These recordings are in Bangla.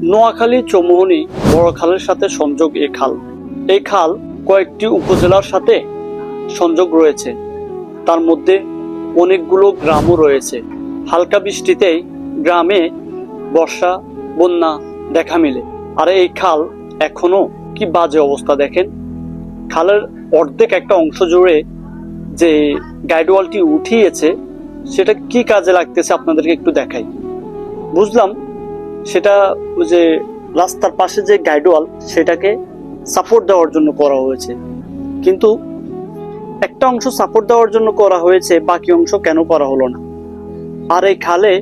নোয়াখালী চৌমুহনী বড় খালের সাথে সংযোগ এই খাল কয়েকটি উপজেলার সাথে সংযোগ রয়েছে। তার মধ্যে অনেকগুলো গ্রামও রয়েছে। হালকা বৃষ্টিতেই গ্রামে বর্ষা বন্যা দেখা মিলে। আর এই খাল এখনো কি বাজে অবস্থা দেখেন। খালের অর্ধেক একটা অংশ জুড়ে যে গাইডওয়ালটি উঠিয়েছে সেটা কি কাজে লাগতেছে আপনাদেরকে একটু দেখাই। বুঝলাম সেটা যে রাস্তার পাশে যে গাইডওয়াল সেটাকে সাপোর্ট দেওয়ার জন্য করা হয়েছে, কিন্তু একটা অংশ সাপোর্ট দেওয়ার জন্য করা হয়েছে, বাকি অংশ কেন করা হলো না? আর এই খালে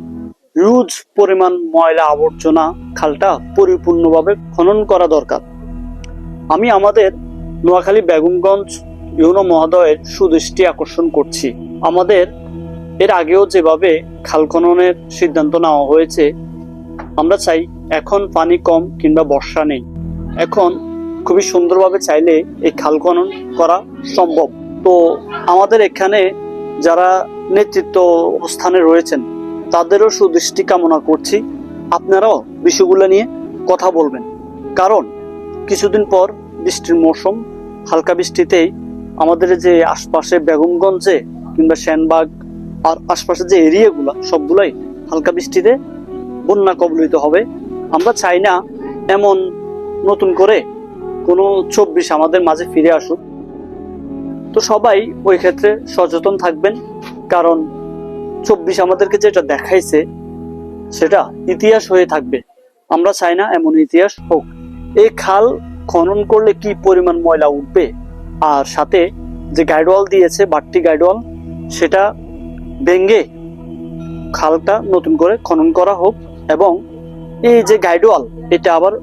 হিউজ পরিমাণ ময়লা আবর্জনা, খালটা পরিপূর্ণভাবে খনন করা দরকার। আমি আমাদের নোয়াখালী বেগমগঞ্জ ইউনো মহোদয়ের সুদৃষ্টি আকর্ষণ করছি। আমাদের এর আগেও যেভাবে খাল খননের সিদ্ধান্ত নেওয়া হয়েছে, আমরা চাই এখন পানি কম কিংবা বর্ষা নেই, এখন খুবই সুন্দরভাবে চাইলে এই খাল খনন করা সম্ভব। তো আমাদের এখানে যারা নেতৃত্ব স্থানে রয়েছেন তাদেরও সুদৃষ্টি কামনা করছি। আপনারাও বিষয়গুলো নিয়ে কথা বলবেন, কারণ কিছুদিন পর বৃষ্টির মৌসুম। হালকা বৃষ্টিতেই আমাদের যে আশপাশে বেগমগঞ্জে কিংবা সেনবাগ আর আশপাশে যে এরিয়াগুলো সবগুলাই হালকা বৃষ্টিতে বন্যা কবলিত হবে। আমরা চাই না এমন নতুন করে কোনো 24 আমাদের মাঝে ফিরে আসুক। তো সবাই ওই ক্ষেত্রে সচেতন থাকবেন, কারণ 24 আমাদেরকে যেটা দেখাইছে সেটা ইতিহাস হয়ে থাকবে। আমরা চাই না এমন ইতিহাস হোক। এই খাল খনন করলে কি পরিমাণ ময়লা উঠবে, আর সাথে যে গাইডওয়াল দিয়েছে বাড়তি গাইডওয়াল, সেটা ভেঙে খালটা নতুন করে খনন করা হোক, এবং এই যে গাইডওয়াল এটা আবার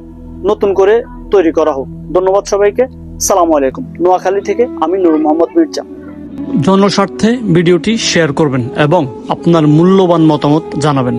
নতুন করে তৈরি করা হোক। ধন্যবাদ সবাইকে। সালামু আলাইকুম। নোয়াখালী থেকে আমি নূর মোহাম্মদ মির্জা। জনস্বার্থে ভিডিওটি শেয়ার করবেন এবং আপনার মূল্যবান মতামত জানাবেন।